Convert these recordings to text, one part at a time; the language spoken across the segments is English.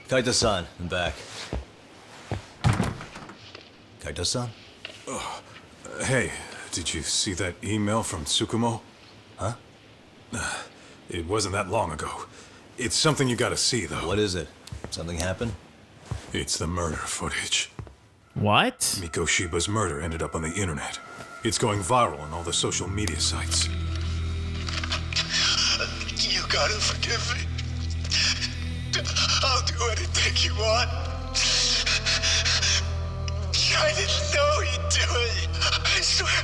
Kaito-san, I'm back. Kaito-san? Hey, did you see that email from Tsukumo? Huh? It wasn't that long ago. It's something you gotta see, though. What is it? Something happened? It's the murder footage. What? Miko Shiba's murder ended up on the internet. It's going viral on all the social media sites. You gotta forgive me. I'll do anything you want. I didn't know he'd do it. I swear.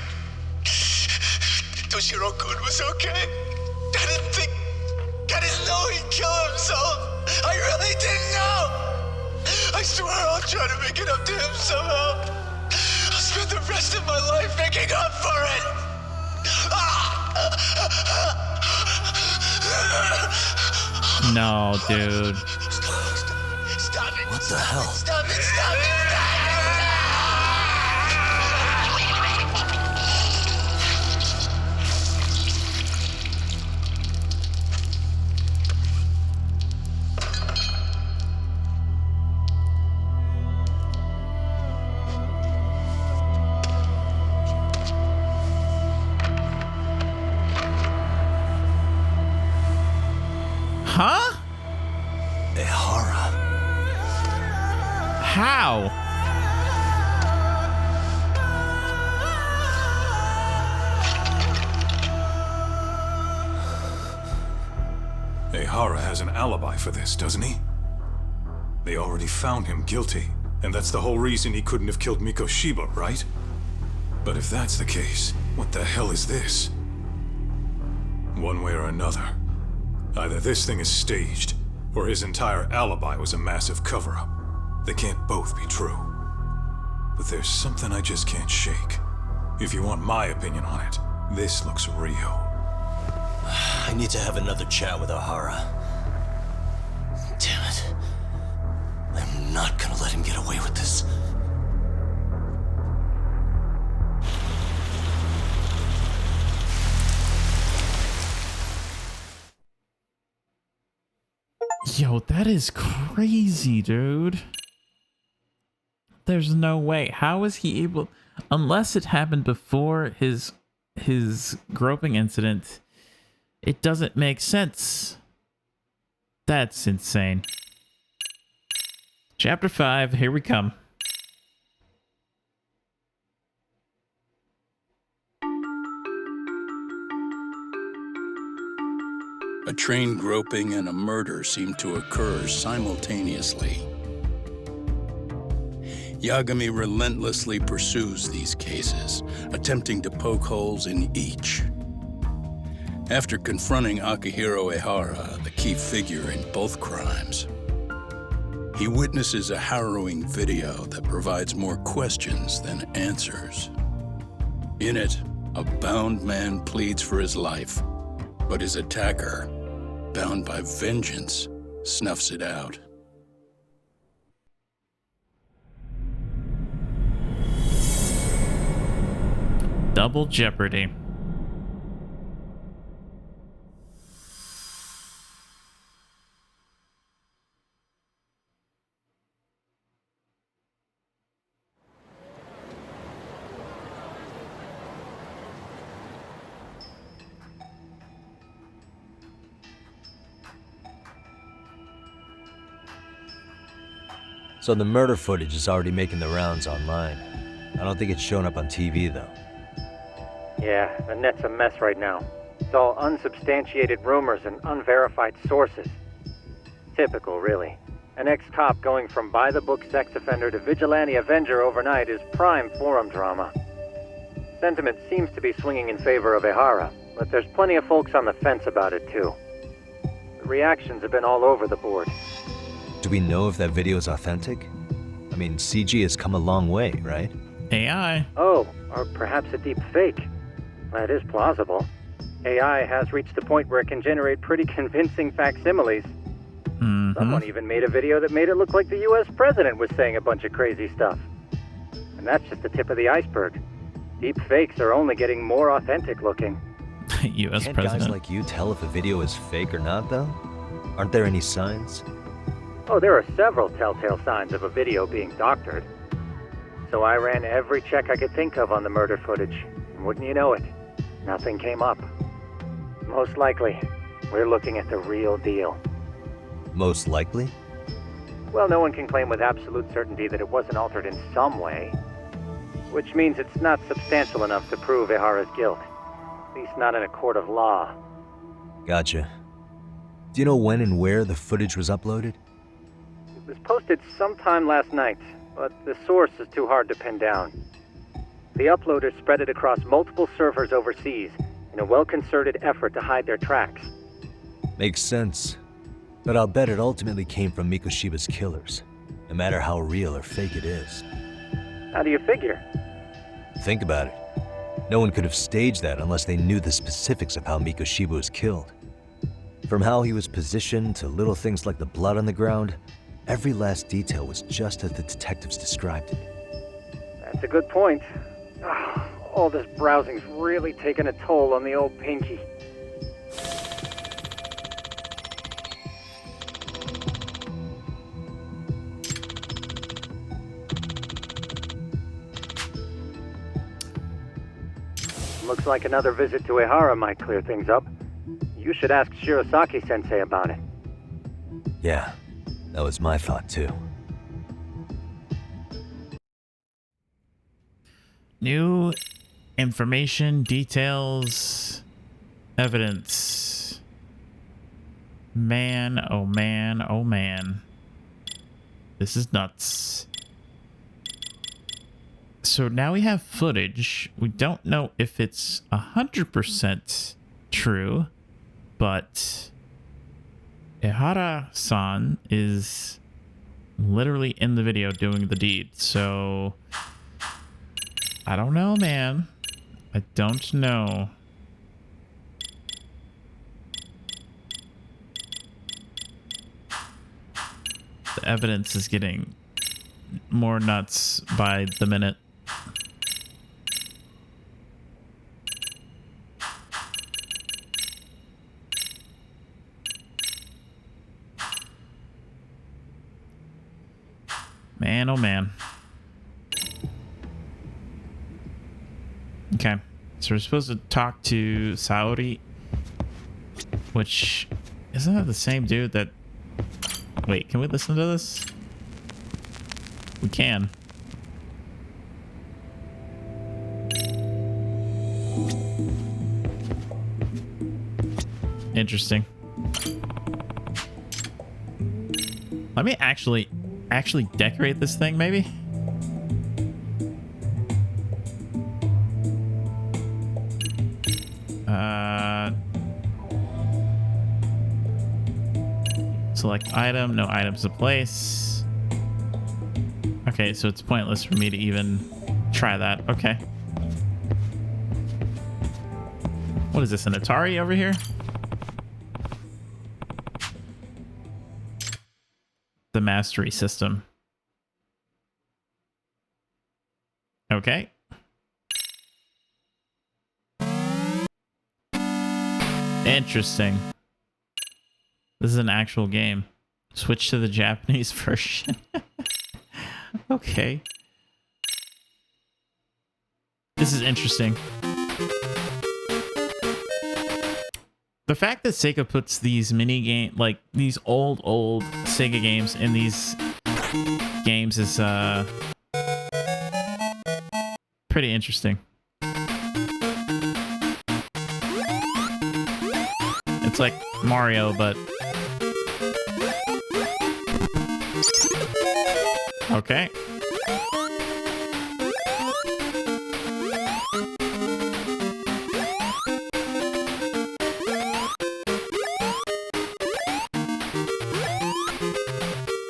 Toshiro-kun was okay. I didn't know he'd kill himself. I really didn't know. I swear I'll try to make it up to him somehow. I'll spend the rest of my life making up for it. No, dude. Stop it. What the hell? Stop it. Huh? Ehara. How? Ehara has an alibi for this, doesn't he? They already found him guilty, and that's the whole reason he couldn't have killed Miko Shiba, right? But if that's the case, what the hell is this? One way or another, either this thing is staged, or his entire alibi was a massive cover-up. They can't both be true. But there's something I just can't shake. If you want my opinion on it, this looks real. I need to have another chat with Ehara. Damn it. I'm not gonna let him get away with this. Yo, that is crazy, dude. There's no way. How is he able... Unless it happened before his groping incident, it doesn't make sense. That's insane. Chapter 5, here we come. A train groping and a murder seem to occur simultaneously. Yagami relentlessly pursues these cases, attempting to poke holes in each. After confronting Akihiro Ehara, the key figure in both crimes, he witnesses a harrowing video that provides more questions than answers. In it, a bound man pleads for his life, but his attacker, bound by vengeance, snuffs it out. Double jeopardy. So the murder footage is already making the rounds online. I don't think it's showing up on TV, though. Yeah, the net's a mess right now. It's all unsubstantiated rumors and unverified sources. Typical, really. An ex-cop going from by-the-book sex offender to vigilante avenger overnight is prime forum drama. Sentiment seems to be swinging in favor of Ehara, but there's plenty of folks on the fence about it, too. The reactions have been all over the board. Do we know if that video is authentic? I mean, CG has come a long way, right? AI. Oh, or perhaps a deep fake. That is plausible. AI has reached the point where it can generate pretty convincing facsimiles. Someone even made a video that made it look like the US president was saying a bunch of crazy stuff. And that's just the tip of the iceberg. Deep fakes are only getting more authentic looking. US Can't president. guys like you tell if a video is fake or not, though? Aren't there any signs? Oh, there are several telltale signs of a video being doctored. So I ran every check I could think of on the murder footage, and wouldn't you know it, nothing came up. Most likely, we're looking at the real deal. Most likely? Well, no one can claim with absolute certainty that it wasn't altered in some way. Which means it's not substantial enough to prove Ihara's guilt. At least not in a court of law. Gotcha. Do you know when and where the footage was uploaded? It was posted sometime last night, but the source is too hard to pin down. The uploaders spread it across multiple servers overseas in a well-concerted effort to hide their tracks. Makes sense. But I'll bet it ultimately came from Mikoshiba's killers, no matter how real or fake it is. How do you figure? Think about it. No one could have staged that unless they knew the specifics of how Mikoshiba was killed. From how he was positioned to little things like the blood on the ground, every last detail was just as the detectives described it. That's a good point. All this browsing's really taken a toll on the old pinky. Looks like another visit to Ihara might clear things up. You should ask Shirosaki-sensei about it. Yeah, that was my thought too. New information, details, evidence. Man, oh man, oh man. This is nuts. So now we have footage. We don't know if it's 100% true, but Ihara-san is literally in the video doing the deed. So I don't know, man. I don't know. The evidence is getting more nuts by the minute. Man, oh man. Okay, so we're supposed to talk to Saori, which isn't that the same dude that... Wait, can we listen to this? We can. Interesting. Let me actually decorate this thing, maybe? Select item, no items to place. Okay, so it's pointless for me to even try that. Okay. What is this, an Atari over here? The mastery system. Okay. Interesting. This is an actual game. Switch to the Japanese version. Okay. This is interesting. The fact that Sega puts these mini game, like these old Sega games in these games is pretty interesting. It's like Mario, but okay.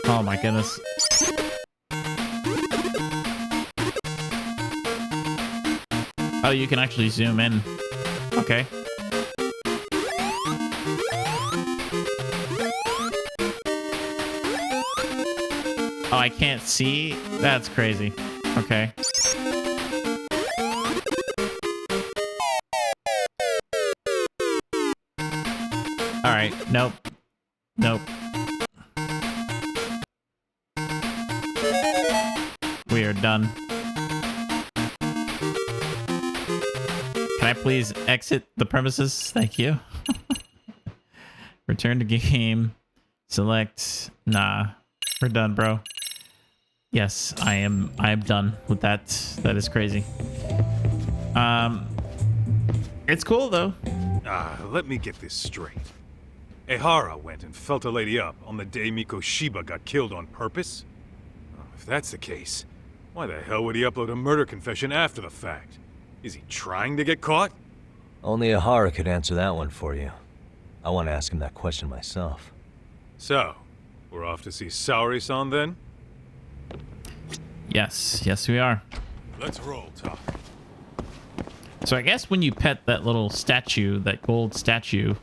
Oh my goodness. Oh, you can actually zoom in. Okay. Oh, I can't see? That's crazy. Okay. Alright, nope. Nope. done. Can I please exit the premises? Thank you. Return to game. Select. Nah. We're done, bro. Yes, I am done with that. That is crazy. It's cool though. Let me get this straight. Ehara went and felt a lady up on the day Mikoshiba got killed on purpose? If that's the case, why the hell would he upload a murder confession after the fact? Is he trying to get caught? Only Ahara could answer that one for you. I want to ask him that question myself. So, we're off to see Saori-san then? Yes, we are. Let's roll, Top. So I guess when you pet that little statue, that gold statue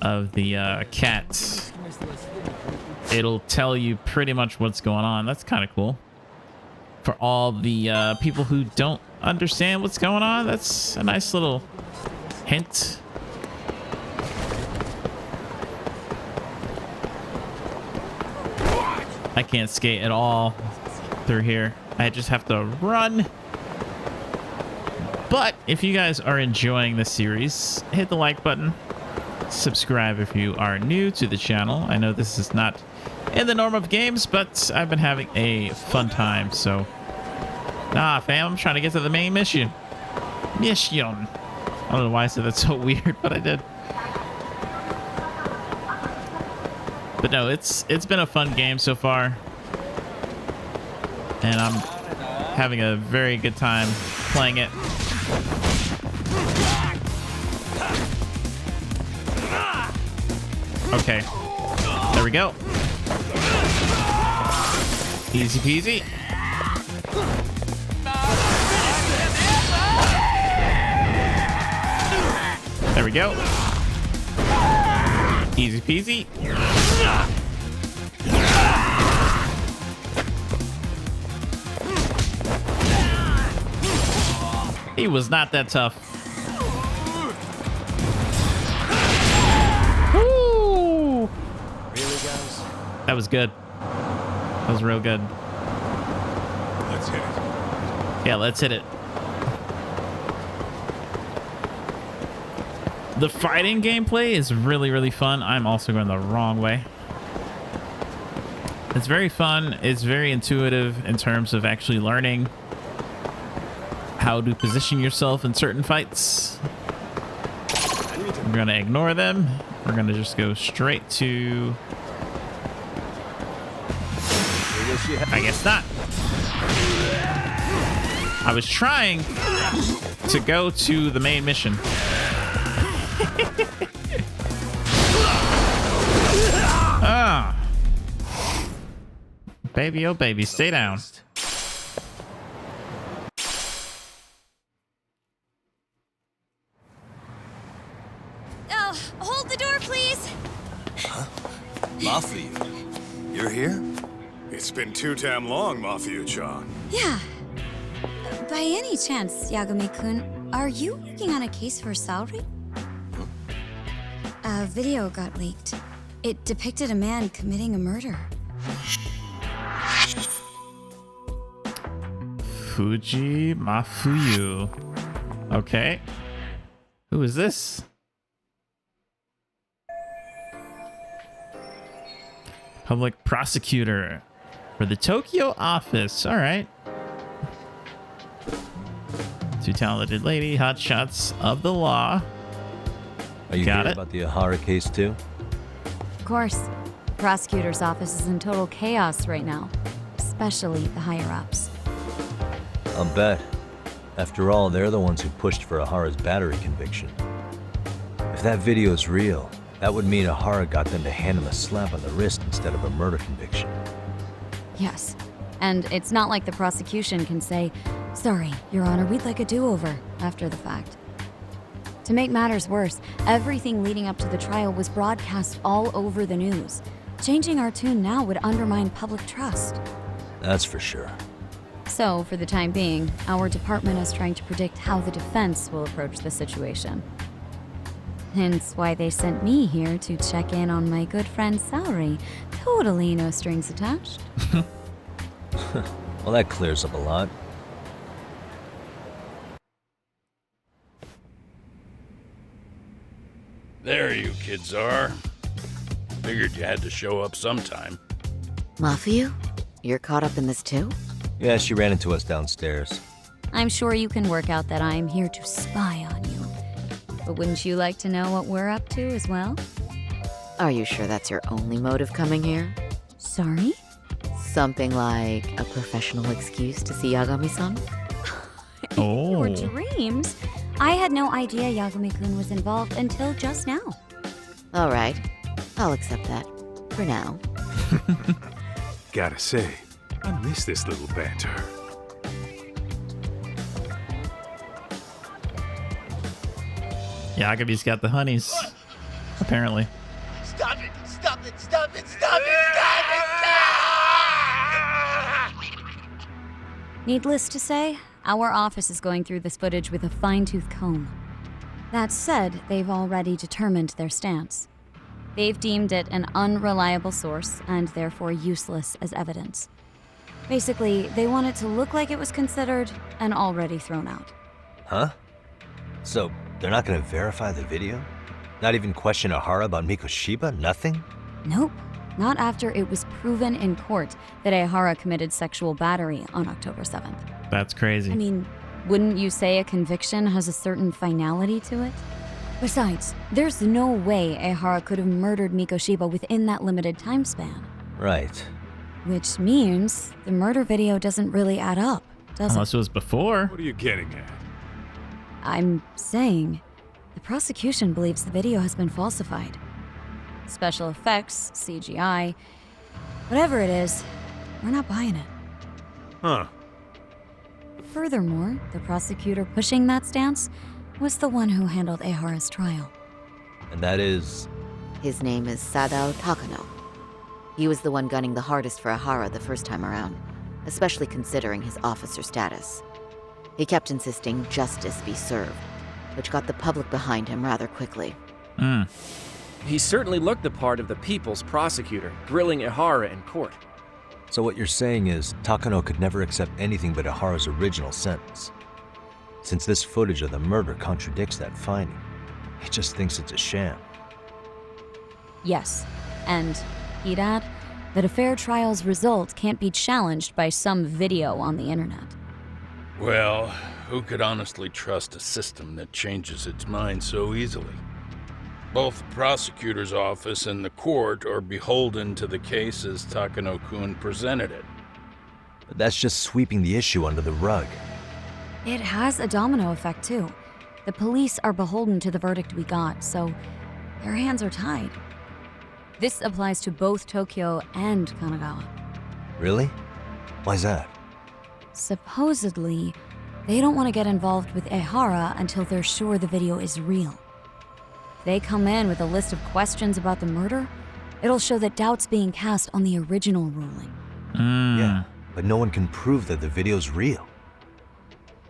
of the cat, it'll tell you pretty much what's going on. That's kind of cool. For all the people who don't understand what's going on, that's a nice little hint. I can't skate at all through here. I just have to run. But if you guys are enjoying the series, hit the like button. Subscribe if you are new to the channel. I know this is not in the norm of games, but I've been having a fun time, so... Nah, fam, I'm trying to get to the main mission. Mission. I don't know why I said that so weird, but I did. But no, it's been a fun game so far. And I'm having a very good time playing it. Okay. There we go. Easy peasy. There we go. Easy peasy. He was not that tough. Woo! Really, guys? That was good. That was real good. Let's hit it. Yeah, let's hit it. The fighting gameplay is really, really fun. I'm also going the wrong way. It's very fun. It's very intuitive in terms of actually learning how to position yourself in certain fights. We're going to ignore them. We're going to just go straight to... I guess not. I was trying to go to the main mission. Ah. Baby, oh baby, stay down. Oh, hold the door, please. Mafia, you're here? It's been too damn long, Mafia-chan. Yeah. By any chance, Yagami-kun, are you working on a case for Saori? A video got leaked. It depicted a man committing a murder. Fuji Mafuyu. Okay. Who is this? Public prosecutor for the Tokyo office. All right. Two talented lady, hot shots of the law. Are you Got here it. about the Ahara case too? Of course. The prosecutor's office is in total chaos right now, especially the higher-ups. I'll bet. After all, they're the ones who pushed for Ahara's battery conviction. If that video is real, that would mean Ahara got them to hand him a slap on the wrist instead of a murder conviction. Yes. And it's not like the prosecution can say, "Sorry, Your Honor, we'd like a do-over," after the fact. To make matters worse, everything leading up to the trial was broadcast all over the news. Changing our tune now would undermine public trust. That's for sure. So, for the time being, our department is trying to predict how the defense will approach the situation. Hence why they sent me here to check in on my good friend Saori. Totally no strings attached. Well, that clears up a lot. There you kids are. Figured you had to show up sometime. Mafiu? You're caught up in this too? Yeah, she ran into us downstairs. I'm sure you can work out that I'm here to spy on you. But wouldn't you like to know what we're up to as well? Are you sure that's your only motive coming here? Sorry? Something like a professional excuse to see Yagami-san? Oh. Your dreams? I had no idea Yagami-kun was involved until just now. All right, I'll accept that. For now. Gotta say, I miss this little banter. Yagabi's got the honeys, apparently. Stop it! Stop it! Stop it! Stop it! Stop it! Needless to say, our office is going through this footage with a fine-tooth comb. That said, they've already determined their stance. They've deemed it an unreliable source and therefore useless as evidence. Basically, they want it to look like it was considered and already thrown out. Huh? So, they're not gonna verify the video? Not even question Ahara about Mikoshiba? Nothing? Nope. Not after it was proven in court that Ehara committed sexual battery on October 7th. That's crazy. I mean, wouldn't you say a conviction has a certain finality to it? Besides, there's no way Ehara could have murdered Mikoshiba within that limited time span. Right. Which means the murder video doesn't really add up, does Unless it was before. What are you getting at? I'm saying the prosecution believes the video has been falsified. Special effects, CGI, whatever it is, we're not buying it. Huh. Furthermore, the prosecutor pushing that stance was the one who handled Ehara's trial. And that is... His name is Sadao Takano. He was the one gunning the hardest for Ahara the first time around, especially considering his officer status. He kept insisting justice be served, which got the public behind him rather quickly. He certainly looked the part of the people's prosecutor, grilling Ehara in court. So what you're saying is, Takano could never accept anything but Ahara's original sentence. Since this footage of the murder contradicts that finding, he just thinks it's a sham. Yes, and he'd add that a fair trial's result can't be challenged by some video on the internet. Well, who could honestly trust a system that changes its mind so easily? Both the prosecutor's office and the court are beholden to the case as Takano-kun presented it. But that's just sweeping the issue under the rug. It has a domino effect, too. The police are beholden to the verdict we got, so their hands are tied. This applies to both Tokyo and Kanagawa. Really? Why's that? Supposedly, they don't want to get involved with Ehara until they're sure the video is real. If they come in with a list of questions about the murder, it'll show that doubt's being cast on the original ruling. Yeah, but no one can prove that the video's real.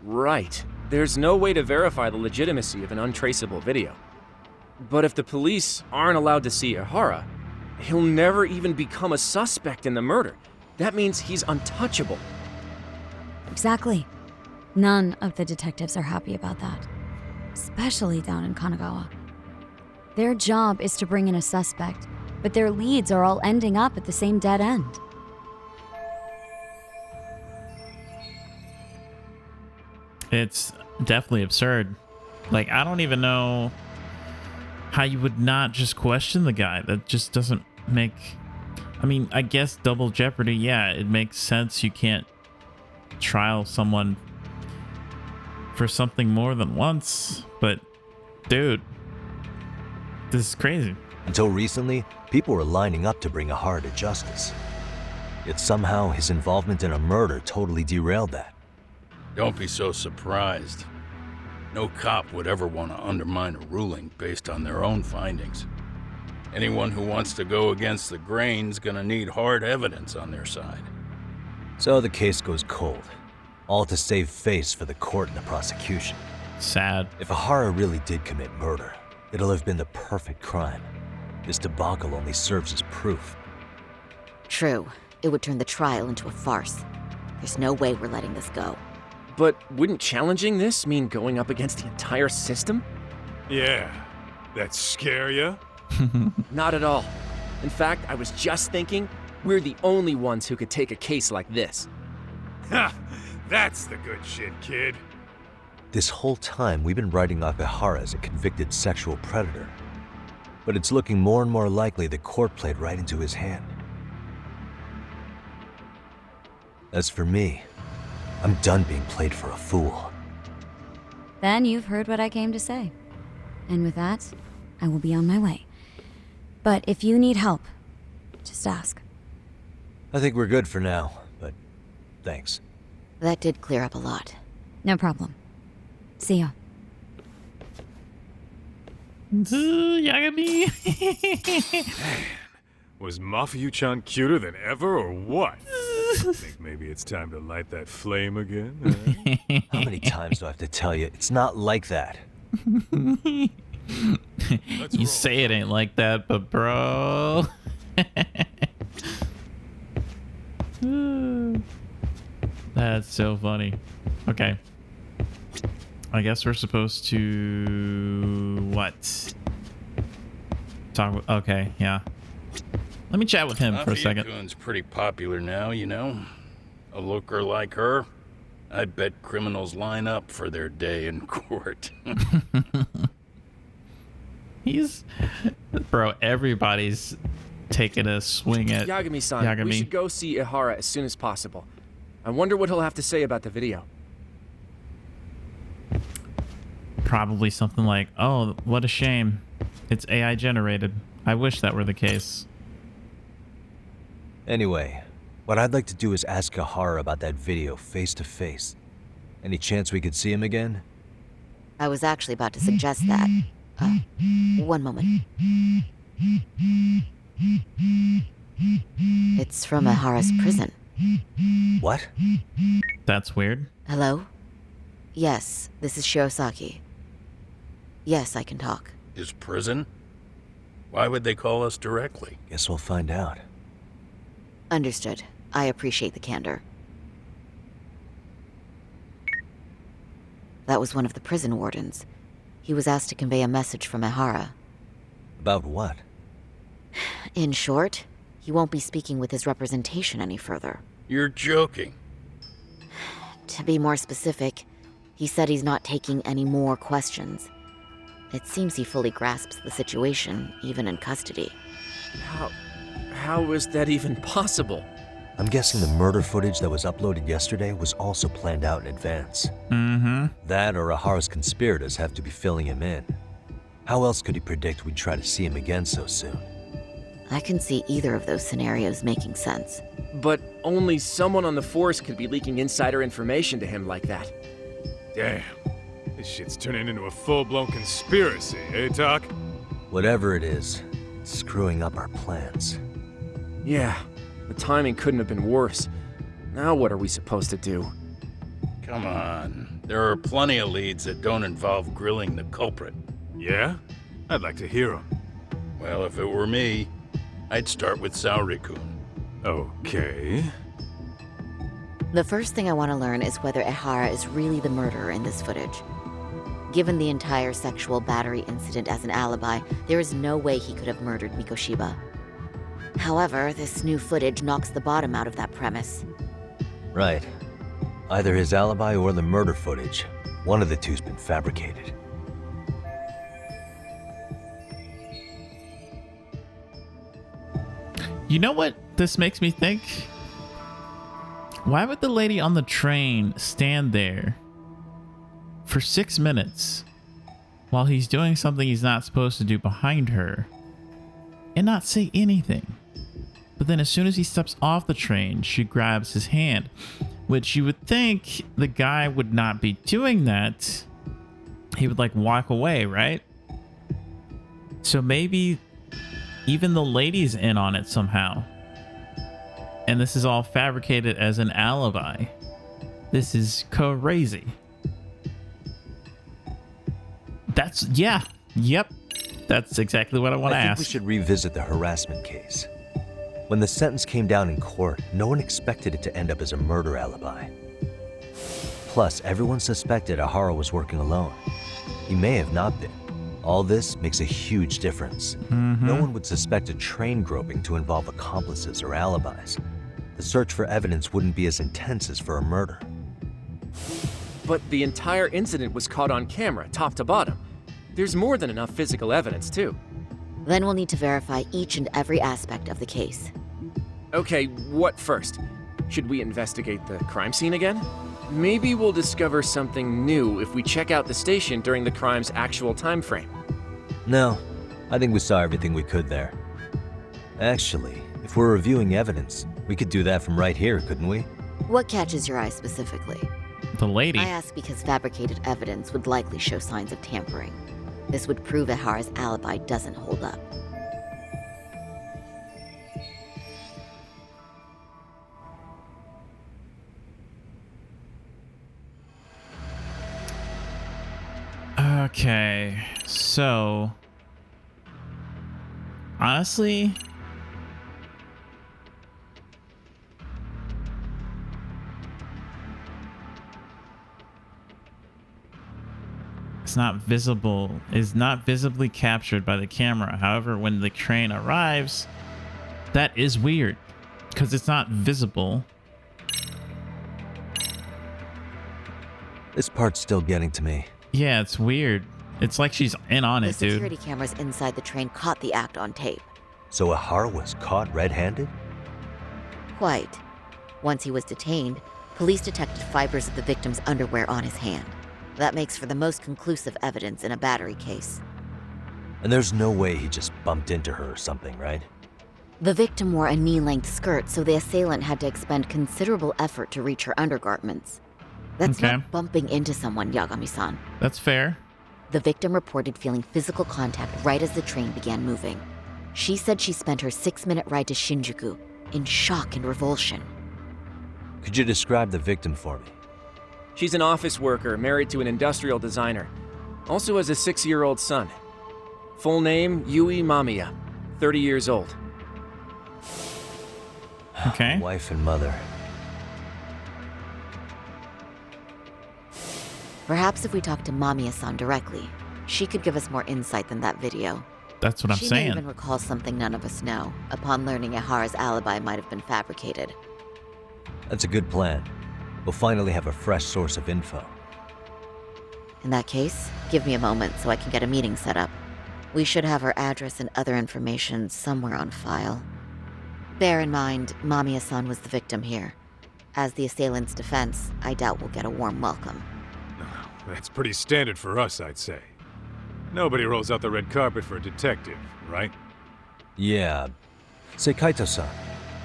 Right. There's no way to verify the legitimacy of an untraceable video. But if the police aren't allowed to see Ehara, he'll never even become a suspect in the murder. That means he's untouchable. Exactly. None of the detectives are happy about that. Especially down in Kanagawa. Their job is to bring in a suspect, but their leads are all ending up at the same dead end. It's definitely absurd. Like, I don't even know how you would not just question the guy. That just doesn't make... I mean, I guess double jeopardy, yeah, it makes sense. You can't trial someone for something more than once, but dude, this is crazy. Until recently, people were lining up to bring Ahara to justice. Yet somehow his involvement in a murder totally derailed that. Don't be so surprised. No cop would ever want to undermine a ruling based on their own findings. Anyone who wants to go against the grain's gonna need hard evidence on their side. So the case goes cold, all to save face for the court and the prosecution. Sad. If Ahara really did commit murder, it'll have been the perfect crime. This debacle only serves as proof. True, it would turn the trial into a farce. There's no way we're letting this go. But wouldn't challenging this mean going up against the entire system? Yeah. That scare ya? Not at all. In fact, I was just thinking, we're the only ones who could take a case like this. Ha! That's the good shit, kid. This whole time, we've been writing Akihara as a convicted sexual predator. But it's looking more and more likely the court played right into his hand. As for me, I'm done being played for a fool. Then you've heard what I came to say. And with that, I will be on my way. But if you need help, just ask. I think we're good for now, but thanks. That did clear up a lot. No problem. See ya. Yagami. Was Mafuyu-chan cuter than ever, or what? Think maybe it's time to light that flame again? How many times do I have to tell you? It's not like that. You say it ain't like that, but bro. That's so funny. Okay. I guess we're supposed to... what? Talk... okay, yeah. Let me chat with him for a second. Mafuyu-kun's pretty popular now, you know. A looker like her, I bet criminals line up for their day in court. He's... bro, everybody's taking a swing at Yagami-san, we should go see Ihara as soon as possible. I wonder what he'll have to say about the video. Probably something like, oh, what a shame. It's AI generated. I wish that were the case. Anyway, what I'd like to do is ask Ihara about that video face to face. Any chance we could see him again? I was actually about to suggest that. One moment. It's from Ihara's prison. What? That's weird. Hello? Yes, this is Shirosaki. Yes, I can talk. His prison? Why would they call us directly? Guess we'll find out. Understood. I appreciate the candor. That was one of the prison wardens. He was asked to convey a message from Ihara. About what? In short, he won't be speaking with his representation any further. You're joking. To be more specific, he said he's not taking any more questions. It seems he fully grasps the situation, even in custody. How is that even possible? I'm guessing the murder footage that was uploaded yesterday was also planned out in advance. Mm-hmm. That or Ihara's conspirators have to be filling him in. How else could he predict we'd try to see him again so soon? I can see either of those scenarios making sense. But only someone on the force could be leaking insider information to him like that. Damn. This shit's turning into a full-blown conspiracy, eh, Doc? Whatever it is, it's screwing up our plans. Yeah, the timing couldn't have been worse. Now what are we supposed to do? Come on. There are plenty of leads that don't involve grilling the culprit. Yeah? I'd like to hear them. Well, if it were me, I'd start with Saori-kun. Okay. The first thing I want to learn is whether Ihara is really the murderer in this footage. Given the entire sexual battery incident as an alibi, there is no way he could have murdered Mikoshiba. However, this new footage knocks the bottom out of that premise. Right. Either his alibi or the murder footage. One of the two's been fabricated. You know what this makes me think? Why would the lady on the train stand there for 6 minutes while he's doing something he's not supposed to do behind her and not say anything? But then as soon as he steps off the train, she grabs his hand, which you would think the guy would not be doing that. He would like walk away, right? So maybe even the lady's in on it somehow. And this is all fabricated as an alibi. This is crazy. That's, yeah, yep. That's exactly what I want to I think ask. we should revisit the harassment case. When the sentence came down in court, no one expected it to end up as a murder alibi. Plus, everyone suspected Ahara was working alone. He may have not been. All this makes a huge difference. No one would suspect a train groping to involve accomplices or alibis. The search for evidence wouldn't be as intense as for a murder. But the entire incident was caught on camera, top to bottom. There's more than enough physical evidence, too. Then we'll need to verify each and every aspect of the case. Okay, what first? Should we investigate the crime scene again? Maybe we'll discover something new if we check out the station during the crime's actual time frame. No, I think we saw everything we could there. Actually, if we're reviewing evidence, we could do that from right here, couldn't we? What catches your eye specifically? The lady. I ask because fabricated evidence would likely show signs of tampering. This would prove Ahara's alibi doesn't hold up. Okay, so honestly, it's not visible, is not visibly captured by the camera. However, when the train arrives, that is weird because it's not visible. This part's still getting to me. Yeah, it's weird. It's like she's in on The it, dude. security cameras inside the train caught the act on tape. So Ahara was caught red-handed? Quite. Once he was detained, police detected fibers of the victim's underwear on his hand. That makes for the most conclusive evidence in a battery case. And there's no way he just bumped into her or something, right? The victim wore a knee-length skirt, so the assailant had to expend considerable effort to reach her undergarments. That's Okay. not bumping into someone, Yagami-san. That's fair. The victim reported feeling physical contact right as the train began moving. She said she spent her 6-minute ride to Shinjuku in shock and revulsion. Could you describe the victim for me? She's an office worker married to an industrial designer. Also has a 6-year-old son. Full name, Yui Mamiya, 30 years old. Okay. Wife and mother. Perhaps if we talk to Mamiya-san directly, she could give us more insight than that video. That's what I'm She may saying. even recall something none of us know, upon learning Ahara's alibi might have been fabricated. That's a good plan. We'll finally have a fresh source of info. In that case, give me a moment so I can get a meeting set up. We should have her address and other information somewhere on file. Bear in mind, Mamiya-san was the victim here. As the assailant's defense, I doubt we'll get a warm welcome. That's pretty standard for us, I'd say. Nobody rolls out the red carpet for a detective, right? Yeah. Say, Kaito-san,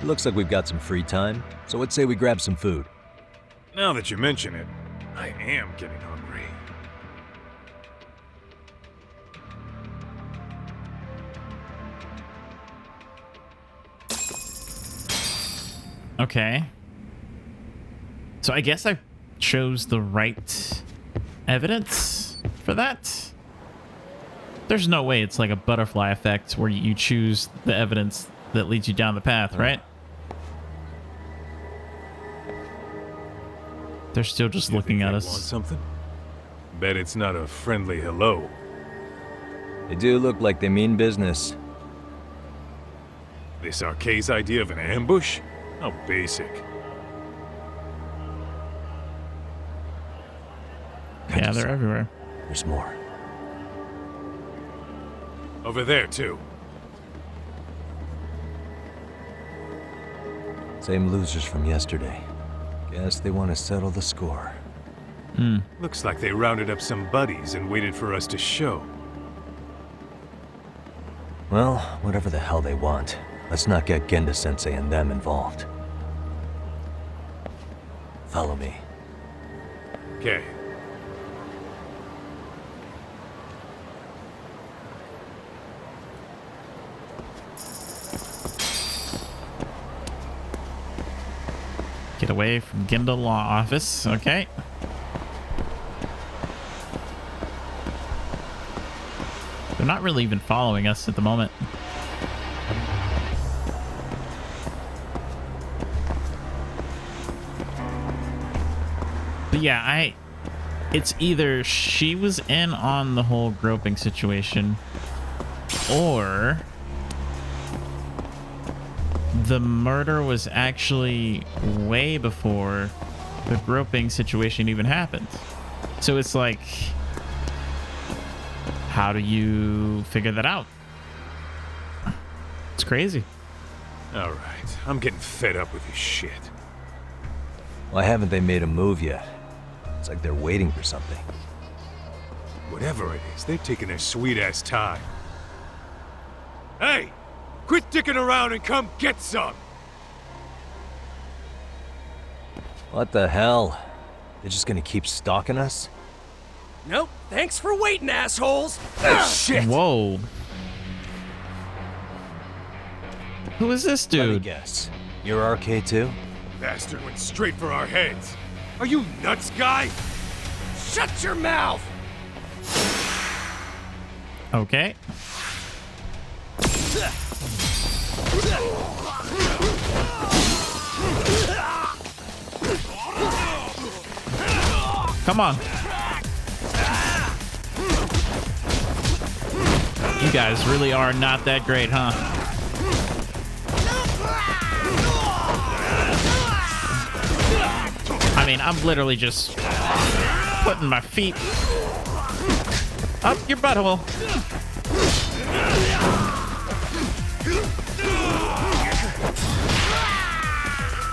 it looks like we've got some free time, so let's say we grab some food. Now that you mention it, I am getting hungry. Okay. So I guess I chose the right evidence for that. There's no way it's like a butterfly effect where you choose the evidence that leads you down the path, right? They're still just looking at Want us. something? Bet it's not a friendly hello. They do look like they mean business. This Arcade's idea of an ambush? How basic. Yeah, they're everywhere. There's more. Over there, too. Same losers from yesterday. Guess they want to settle the score. Looks like they rounded up some buddies and waited for us to show. Well, whatever the hell they want, let's not get Genda-sensei and them involved. Follow me. Okay. Get away from Genda Law Office. Okay. They're not really even following us at the moment. yeah, it's either she was in on the whole groping situation, or the murder was actually way before the groping situation even happened. So it's like, how do you figure that out? It's crazy. All right, I'm getting fed up with this shit. Why haven't they made a move yet? It's like they're waiting for something. Whatever it is, they're taking their sweet-ass time. Hey! Quit dicking around and come get some! What the hell? They're just gonna keep stalking us? Nope. Thanks for waiting, assholes. Shit! Whoa. Who is this Let me dude? guess. You're RK too? Bastard went straight for our heads. Are you nuts, guy? Shut your mouth. Okay. Come on. You guys really are not that great, huh? I mean, I'm literally just putting my feet up your butthole.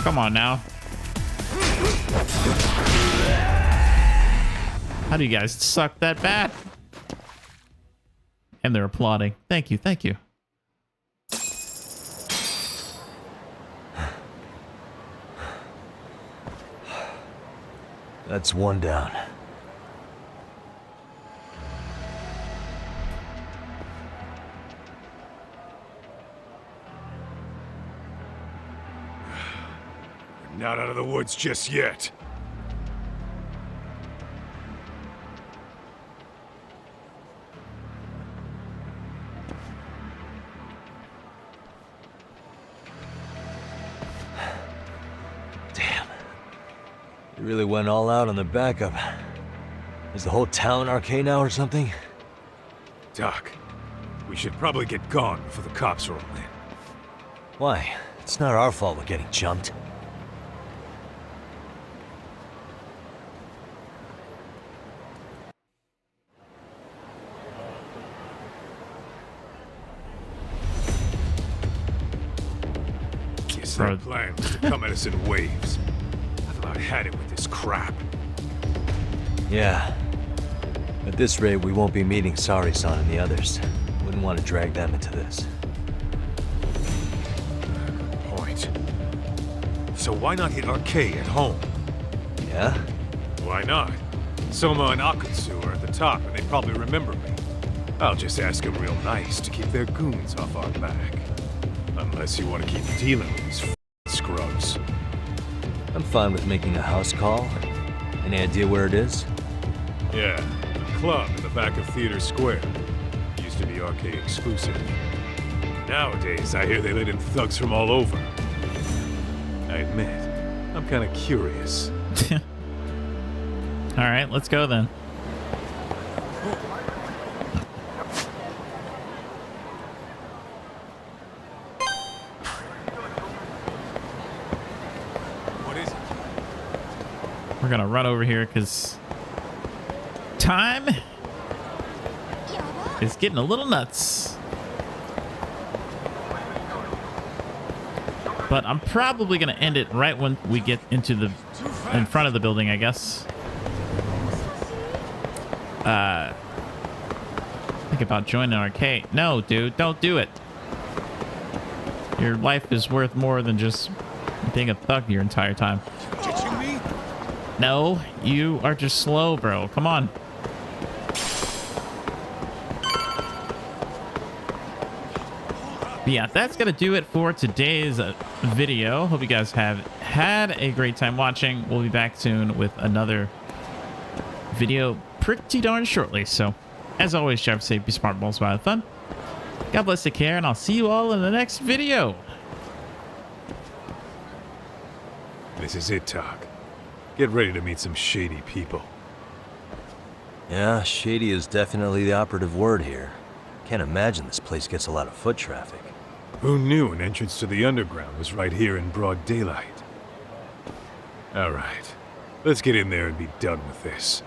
Come on now. How do you guys suck that bad? And they're applauding. Thank you, thank you. That's one down. We're not out of the woods just yet. They really went all out on the backup. Is the whole town RK now or something? Doc, we should probably get gone before the cops roll in. Why? It's not our fault we're getting jumped. Guess that plan was to come at us in waves. I've about had it with this crap. Yeah. At this rate, we won't be meeting Sari-san and the others. Wouldn't want to drag them into this. Point. So why not hit RK at home? Yeah? Why not? Soma and Akutsu are at the top, and they probably remember me. I'll just ask them real nice to keep their goons off our back. Unless you want to keep dealing with these scrubs. I'm fine with making a house call. Any idea where it is? Yeah, a club in the back of Theater Square. Used to be RK exclusive. Nowadays, I hear they let in thugs from all over. I admit, I'm kind of curious. All right, let's go then. What is it? We're gonna run over here because time is getting a little nuts. But I'm probably gonna end it right when we get into the in front of the building, I guess. Think about joining an arcade. No, dude, don't do it. Your life is worth more than just being a thug your entire time. Ditching me? No, you are just slow, bro. Come on. But yeah, that's gonna do it for today's video. Hope you guys have had a great time watching. We'll be back soon with another video pretty darn shortly. So, as always, drive safe, be smart, balls, have fun. God bless, take care, and I'll see you all in the next video. This is it, Doc. Get ready to meet some shady people. Yeah, shady is definitely the operative word here. Can't imagine this place gets a lot of foot traffic. Who knew an entrance to the underground was right here in broad daylight? Alright, let's get in there and be done with this.